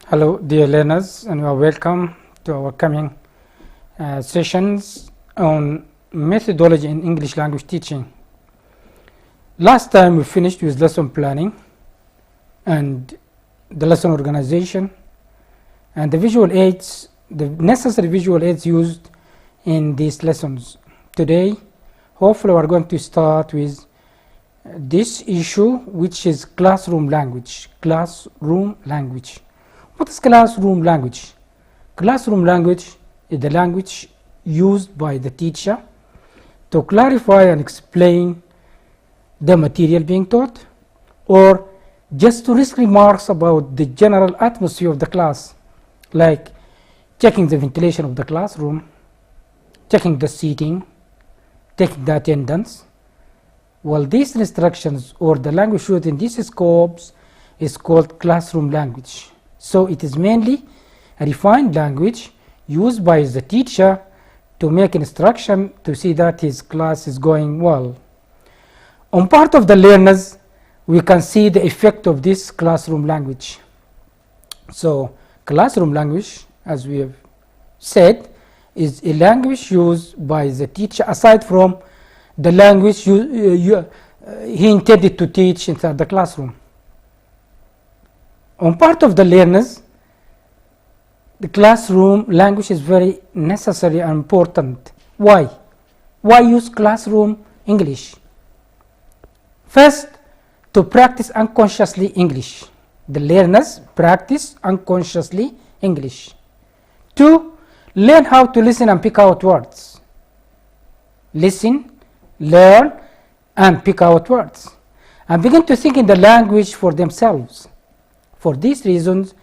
Hello dear learners, and you are welcome to our coming sessions on methodology in English language teaching. Last time we finished with lesson planning and the lesson organization and the visual aids, the necessary visual aids used in these lessons. Today hopefully we are going to start with this issue, which is classroom language. Classroom language. What is classroom language? Classroom language is the language used by the teacher to clarify and explain the material being taught, or just to risk remarks about the general atmosphere of the class, like checking the ventilation of the classroom, checking the seating, taking the attendance. Well, these instructions or the language used in these scopes is called classroom language. So it is mainly a refined language used by the teacher to make instruction to see that his class is going well. On part of the learners, we can see the effect of this classroom language. So classroom language, as we have said, is a language used by the teacher aside from the language he intended to teach inside the classroom. On part of the learners, the classroom language is very necessary and important. Why? Why use classroom English? First, to practice unconsciously English. The learners practice unconsciously English. Two, learn how to listen and pick out words. Listen, learn, and pick out words, and begin to think in the language for themselves. For these reasons,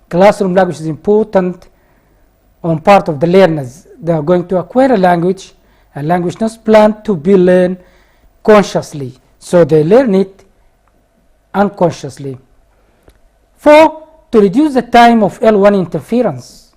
classroom language is important on part of the learners. They are going to acquire a language not planned to be learned consciously, so they learn it unconsciously. 4, to reduce the time of L1 interference.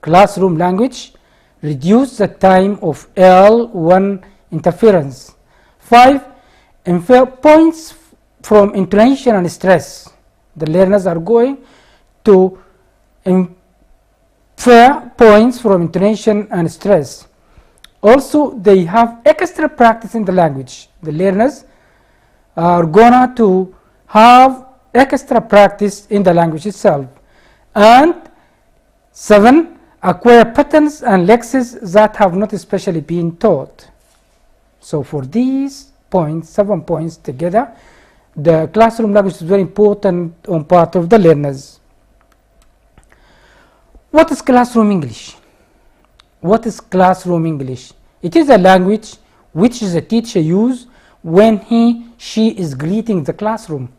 Classroom language reduce the time of L1 interference. 5, infer points from intonation and stress. The learners are going to infer points from intonation and stress. Also, they have extra practice in the language. The learners are going to have extra practice in the language itself. And 7, acquire patterns and lexes that have not especially been taught. So for these points, 7 points together, the classroom language is very important on part of the learners. What is classroom English? What is classroom English? It is a language which the teacher uses when she is greeting the classroom,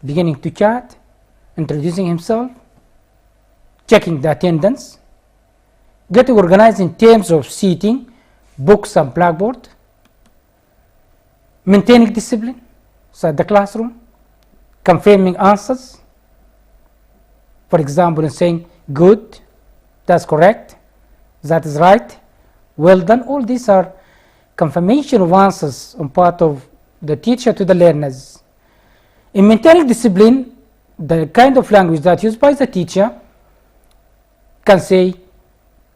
beginning to chat, introducing himself, checking the attendance, getting organized in terms of seating, books and blackboard, maintaining discipline inside the classroom, confirming answers, for example, in saying good, that's correct, that is right, well done. All these are confirmation of answers on part of the teacher to the learners. In maintaining discipline, the kind of language that used by the teacher can say,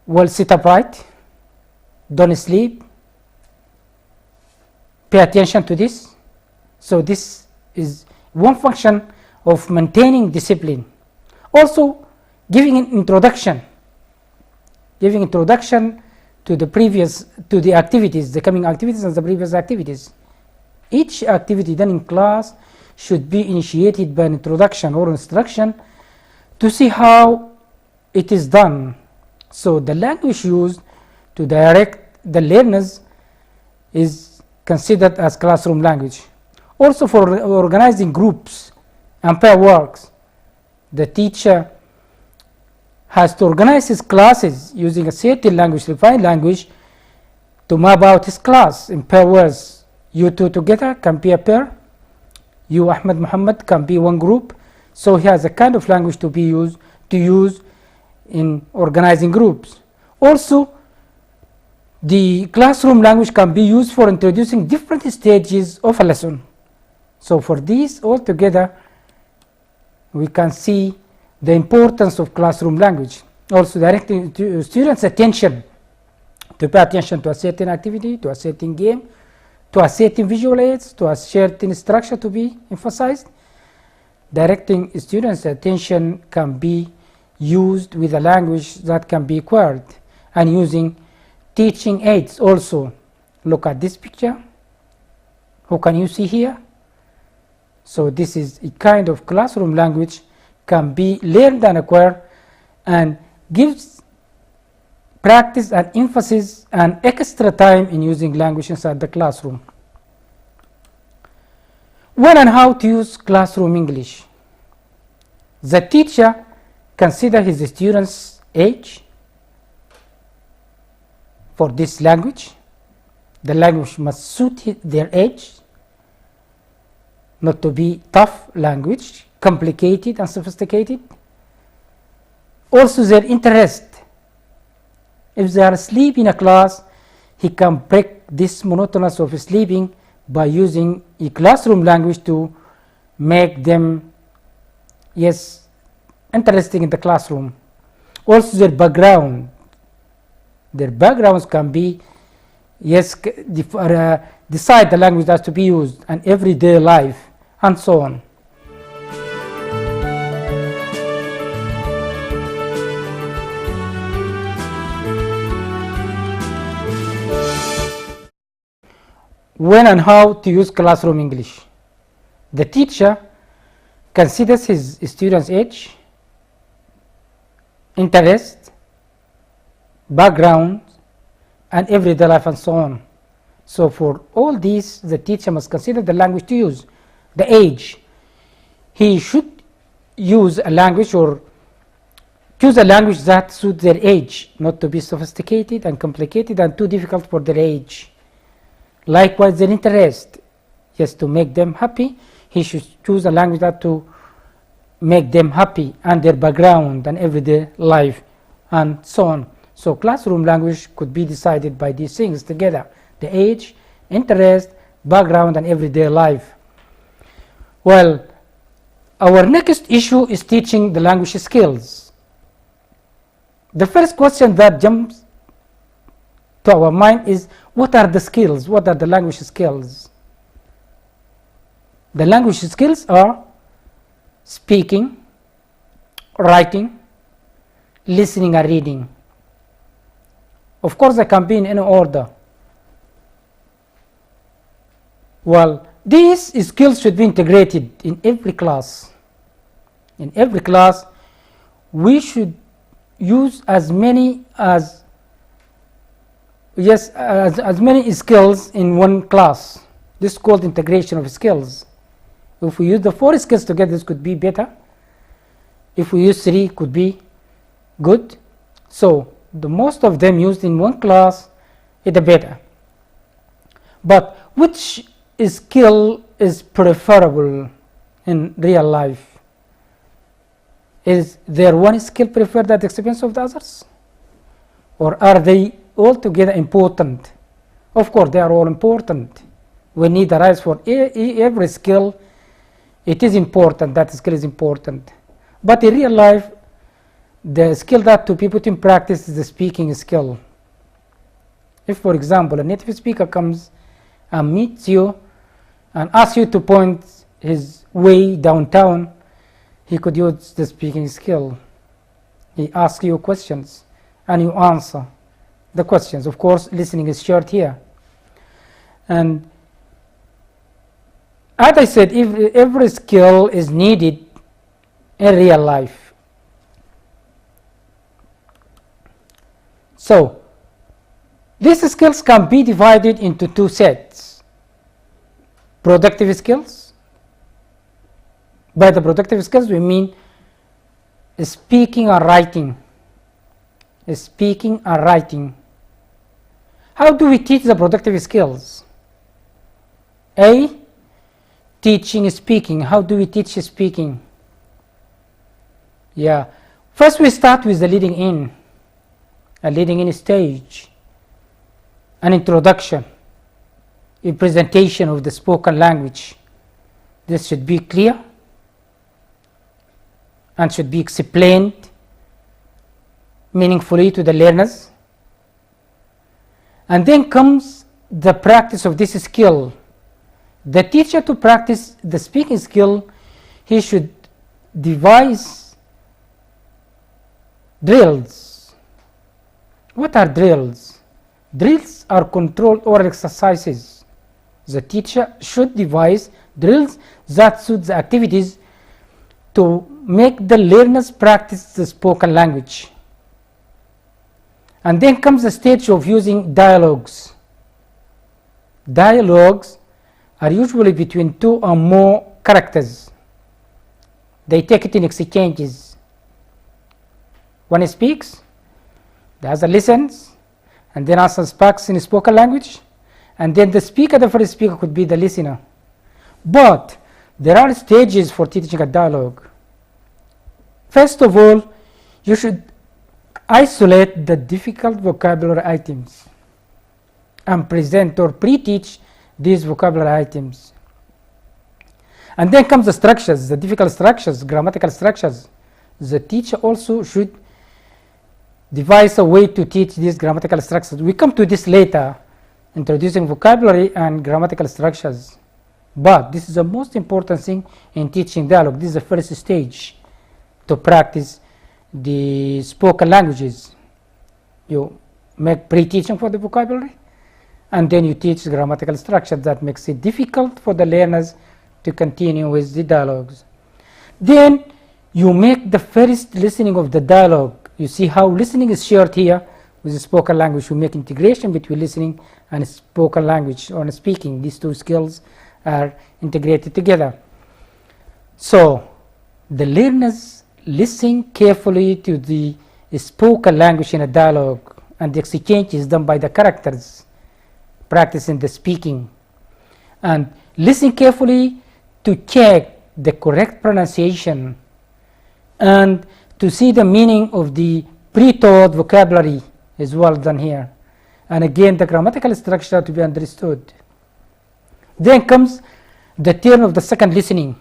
well, sit upright, don't sleep, pay attention to this. So this is one function of maintaining discipline. Also, giving an introduction to the activities, the coming activities and the previous activities. Each activity done in class should be initiated by an introduction or instruction to see how it is done. So the language used to direct the learners is considered as classroom language. Also, for organizing groups and pair works, the teacher has to organize his classes using a certain language, refined language, to map out his class in pair words. You two together can be a pair. You, Ahmed, Muhammad, can be one group. So he has a kind of language to use in organizing groups. Also, the classroom language can be used for introducing different stages of a lesson. So for these all together, we can see the importance of classroom language. Also directing students' attention to pay attention to a certain activity, to a certain game, to a certain visual aids, to a certain structure to be emphasized. Directing students' attention can be used with a language that can be acquired, and using teaching aids also. Look at this picture. Who can you see here? So this is a kind of classroom language, can be learned and acquired, and gives practice and emphasis and extra time in using language inside the classroom. When and how to use classroom English. The teacher consider his students' age for this language. The language must suit their age, not to be tough language, complicated and sophisticated. Also their interest. If they are asleep in a class, he can break this monotonous of sleeping by using a classroom language to make them, yes, interesting in the classroom. Also their background. Their backgrounds can be, yes, decide the language that's to be used, and everyday life, and so on. When and how to use classroom English. The teacher considers his student's age, interest, background, and everyday life, and so on. So for all these, the teacher must consider the language to use, the age. He should use a language or choose a language that suits their age, not to be sophisticated and complicated and too difficult for their age. Likewise, their interest, yes, to make them happy, he should choose a language that to make them happy, and their background and everyday life, and so on. So classroom language could be decided by these things together: the age, interest, background, and everyday life. Well, our next issue is teaching the language skills. The first question that jumps to our mind is, what are the skills? What are the language skills? The language skills are speaking, writing, listening, and reading. Of course, they can be in any order. Well, these skills should be integrated in every class. In every class, we should use as many as many skills in one class. This is called integration of skills. If we use the 4 skills together, this could be better. If we use 3, could be good. So the most of them used in one class is the better. But which skill is preferable in real life? Is there one skill preferred at the expense of the others? Or are they altogether important? Of course, they are all important. We need a rise for every skill. It is important, that skill is important. But in real life, the skill that to be put in practice is the speaking skill. If, for example, a native speaker comes and meets you and asks you to point his way downtown, he could use the speaking skill. He asks you questions and you answer the questions. Of course, listening is shared here. And as I said, every skill is needed in real life. So these skills can be divided into 2 sets. Productive skills. By the productive skills, we mean speaking and writing. Speaking and writing. How do we teach the productive skills? A, teaching speaking. How do we teach speaking? Yeah. First, we start with the leading in. A leading in stage. An introduction. A presentation of the spoken language. This should be clear and should be explained meaningfully to the learners. And then comes the practice of this skill. The teacher, to practice the speaking skill, he should devise drills. What are drills? Drills are controlled oral exercises. The teacher should devise drills that suit the activities to make the learners practice the spoken language. And then comes the stage of using dialogues. Dialogues are usually between two or more characters. They take it in exchanges. One speaks, the other listens, and then also speaks in spoken language, and then the speaker, the first speaker, could be the listener. But there are stages for teaching a dialogue. First of all, you should isolate the difficult vocabulary items and present or pre-teach these vocabulary items. And then comes the structures, the difficult structures, grammatical structures. The teacher also should devise a way to teach these grammatical structures. We come to this later, introducing vocabulary and grammatical structures. But this is the most important thing in teaching dialogue. This is the first stage to practice the spoken languages. You make pre-teaching for the vocabulary, and then you teach grammatical structure that makes it difficult for the learners to continue with the dialogues. Then you make the first listening of the dialogue. You see how listening is shared here with the spoken language. You make integration between listening and spoken language or speaking. These two skills are integrated together. So the learners listen carefully to the spoken language in a dialogue, and the exchange is done by the characters practicing the speaking, and listen carefully to check the correct pronunciation and to see the meaning of the pre-taught vocabulary is well done here, and again the grammatical structure to be understood. Then comes the turn of the second listening.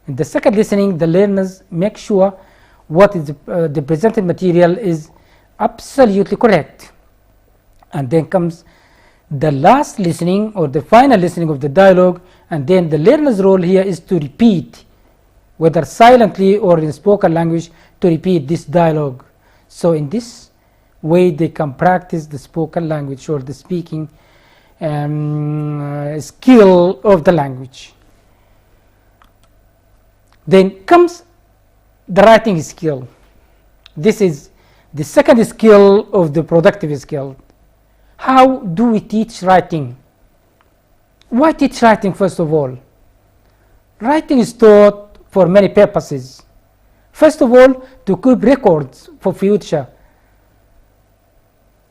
In the second listening, the learners make sure what is the presented material is absolutely correct. And then comes the last listening or the final listening of the dialogue, and then the learner's role here is to repeat, whether silently or in spoken language, to repeat this dialogue. So in this way they can practice the spoken language or the speaking skill of the language. Then comes the writing skill. This is the second skill of the productive skill. How do we teach writing? Why teach writing first of all? Writing is taught for many purposes. First of all, to keep records for future.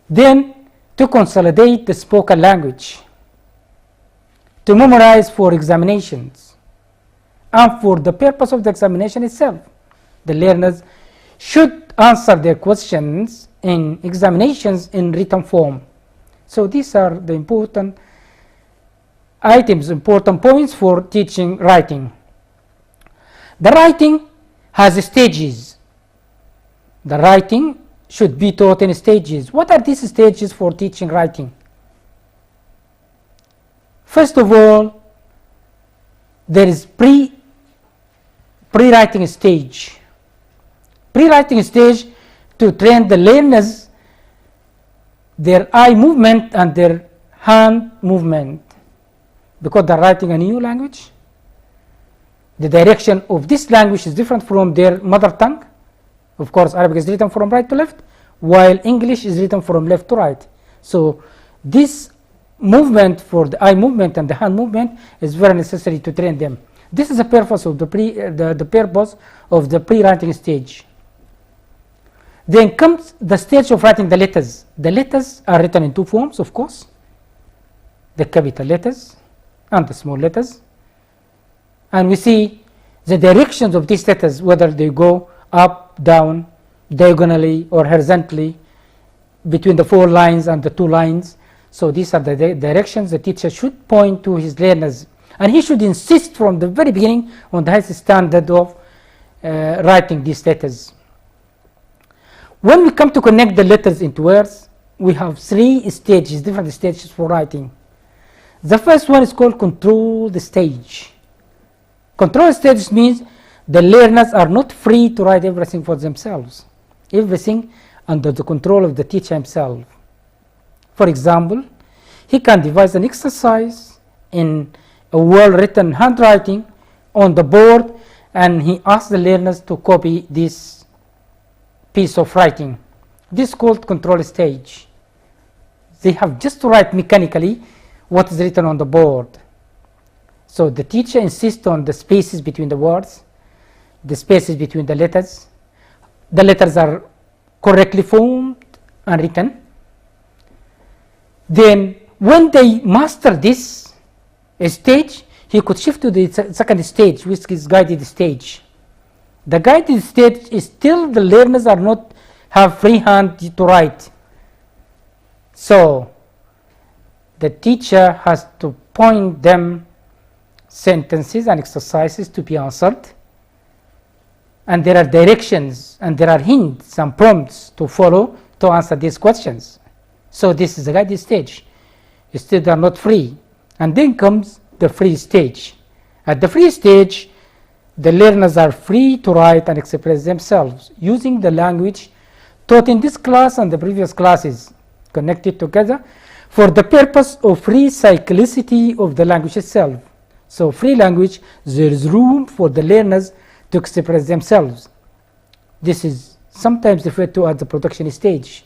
Then to consolidate the spoken language. To memorize for examinations. And for the purpose of the examination itself. The learners should answer their questions in examinations in written form. So these are the important items, important points for teaching writing. The writing has stages. The writing should be taught in stages. What are these stages for teaching writing? First of all, there is pre-writing stage. Pre-writing stage to train the learners their eye movement and their hand movement, because they're writing a new language. The direction of this language is different from their mother tongue. Of course, Arabic is written from right to left, while English is written from left to right. So this movement for the eye movement and the hand movement is very necessary to train them. This is the purpose of the purpose of the pre-writing stage. Then comes the stage of writing the letters. The letters are written in two forms, of course. The capital letters and the small letters. And we see the directions of these letters, whether they go up, down, diagonally or horizontally, between the 4 lines and the 2 lines. So these are the directions the teacher should point to his learners. And he should insist from the very beginning on the highest standard of writing these letters. When we come to connect the letters into words, we have three stages, different stages for writing. The first one is called control stage. Control stage means the learners are not free to write everything for themselves, everything under the control of the teacher himself. For example, he can devise an exercise in a well-written handwriting on the board, and he asks the learners to copy this piece of writing. This is called control stage. They have just to write mechanically what is written on the board. So the teacher insists on the spaces between the words, the spaces between the letters. The letters are correctly formed and written. Then when they master this stage, he could shift to the second stage, which is guided stage. The guided stage is still the learners are not have free hand to write. So the teacher has to point them sentences and exercises to be answered, and there are directions and there are hints and prompts to follow to answer these questions. So this is the guided stage. Still they are not free. And then comes the free stage. At the free stage, the learners are free to write and express themselves using the language taught in this class and the previous classes, connected together for the purpose of free cyclicity of the language itself. So free language, there is room for the learners to express themselves. This is sometimes referred to as the production stage.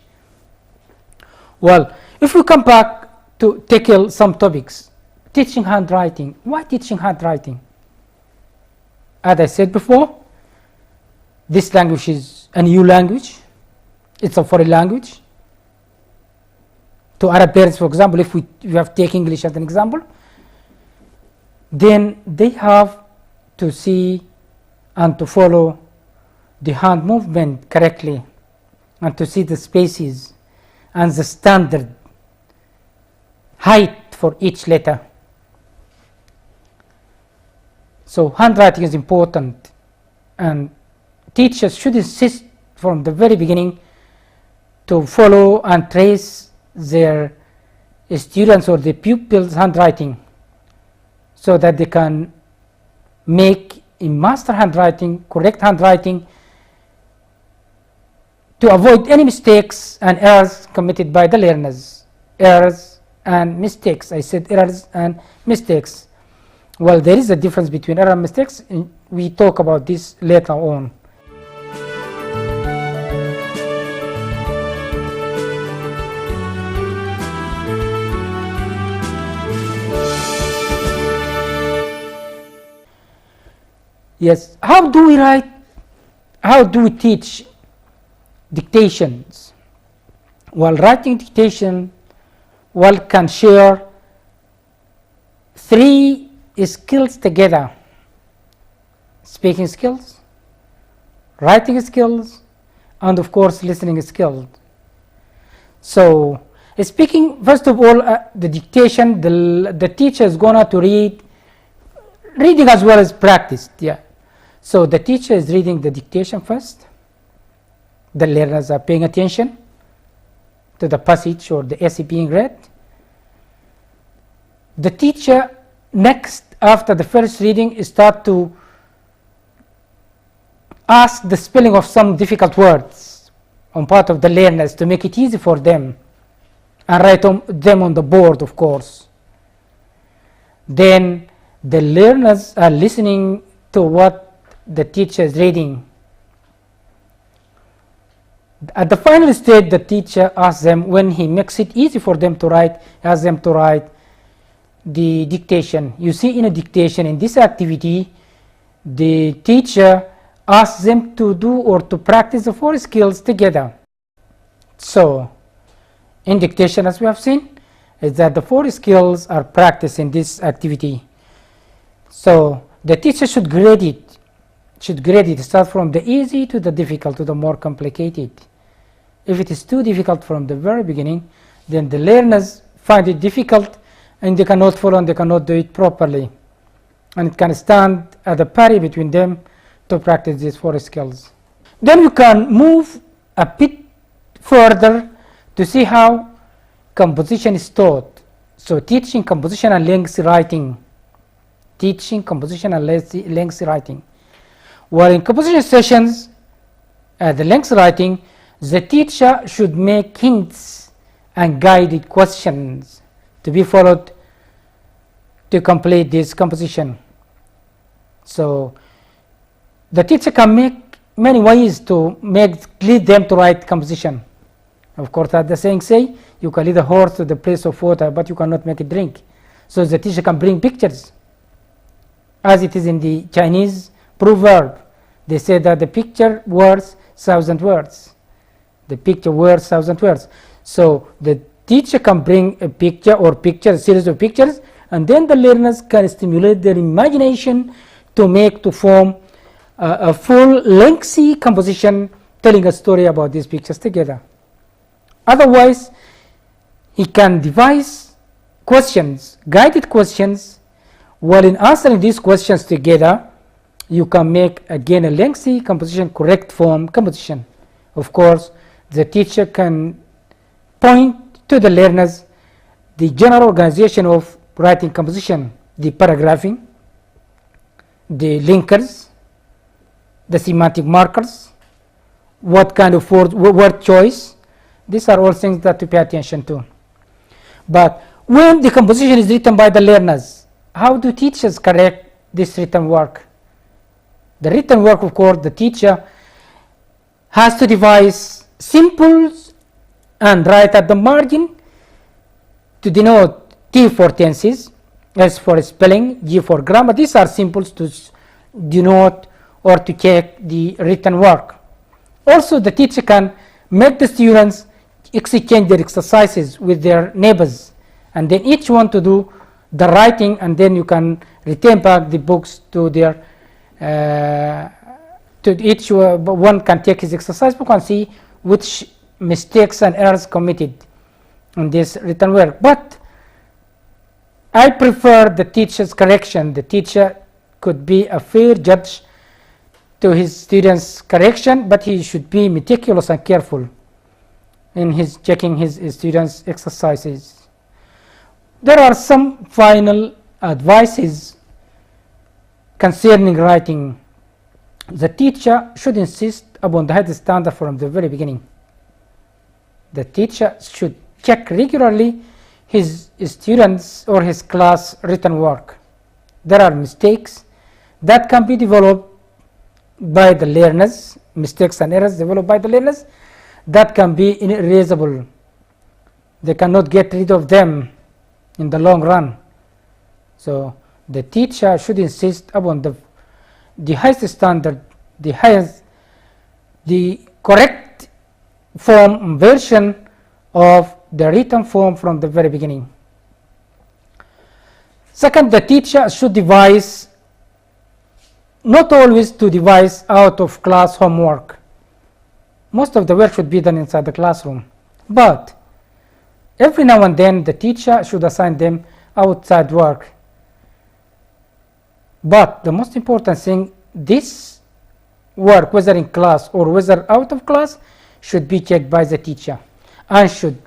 Well, if we come back to tackle some topics, teaching handwriting. Why teaching handwriting? As I said before, this language is a new language. It's a foreign language. To Arab parents, for example, if we have taken English as an example, then they have to see and to follow the hand movement correctly and to see the spaces and the standard height for each letter. So handwriting is important, and teachers should insist from the very beginning to follow and trace their students or the pupils' handwriting so that they can make a master handwriting, correct handwriting, to avoid any mistakes and errors committed by the learners. Errors and mistakes. I said errors and mistakes. Well, there is a difference between error and mistakes. We talk about this later on. Yes, how do we write? How do we teach dictations? Well, writing dictation, well, can share three skills together: speaking skills, writing skills, and of course listening skills. So speaking, first of all, the dictation, the teacher is going to reading as well as practice. Yeah. So the teacher is reading the dictation first. The learners are paying attention to the passage or the essay being read. The teacher next, after the first reading, start to ask the spelling of some difficult words on part of the learners to make it easy for them, and write them on the board, of course. Then the learners are listening to what the teacher is reading. At the final stage, the teacher asks them, when he makes it easy for them to write, asks them to write the dictation. You see, in a dictation, in this activity, the teacher asks them to do or to practice the four skills together. So in dictation, as we have seen, is that the four skills are practiced in this activity. So the teacher should grade it. Start from the easy to the difficult to the more complicated. If it is too difficult from the very beginning, then the learners find it difficult and they cannot follow and they cannot do it properly. And it can stand at a parry between them to practice these 4 skills. Then you can move a bit further to see how composition is taught. So teaching composition and lengthy writing. Teaching composition and lengthy writing. While in composition sessions, the lengthy writing, the teacher should make hints and guided questions to be followed to complete this composition. So the teacher can make many ways to lead them to write composition. Of course, as the saying say, you can lead a horse to the place of water, but you cannot make it drink. So the teacher can bring pictures, as it is in the Chinese proverb. They say that the picture words 1,000 words. The picture words 1,000 words. So the teacher can bring a picture or a series of pictures, and then the learners can stimulate their imagination to form a full lengthy composition telling a story about these pictures together. Otherwise, he can devise questions, guided questions. While in answering these questions together, you can make again a lengthy composition, correct form composition. Of course, the teacher can point to the learners the general organization of writing composition, the paragraphing, the linkers, the semantic markers, what kind of word choice. These are all things that to pay attention to. But when the composition is written by the learners, how do teachers correct this written work? The written work, of course, the teacher has to devise symbols and write at the margin to denote T for tenses, S for spelling, G for grammar. These are symbols to denote or to check the written work. Also, the teacher can make the students exchange their exercises with their neighbors, and then each one to do the writing, and then you can return back the books to their to each one can take his exercise book and see which mistakes and errors committed in this written work. But I prefer the teacher's correction. The teacher could be a fair judge to his students' correction, but he should be meticulous and careful in his checking his students' exercises. There are some final advices concerning writing. The teacher should insist upon the high standard from the very beginning. The teacher should check regularly his students or his class written work. There are mistakes that can be developed by the learners, mistakes and errors developed by the learners that can be erasable. They cannot get rid of them in the long run. So the teacher should insist upon the highest standard, the correct form version of the written form from the very beginning. Second, the teacher should devise, not always to devise out of class homework. Most of the work should be done inside the classroom, but every now and then the teacher should assign them outside work. But the most important thing, this work, whether in class or whether out of class, should be checked by the teacher and should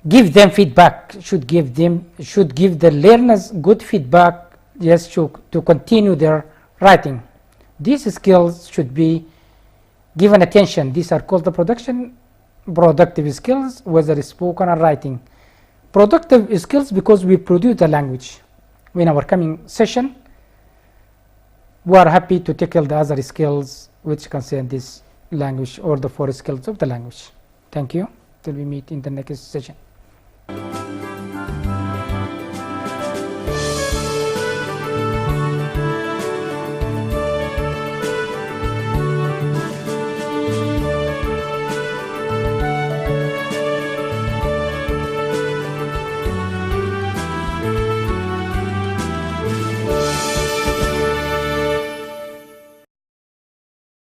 give them feedback, should give the learners good feedback, yes, to continue their writing. These skills should be given attention. These are called the productive skills, whether spoken or writing. Productive skills because we produce the language. In our coming session, we are happy to tackle the other skills which concern this language or the 4 skills of the language. Thank you. Till we meet in the next session.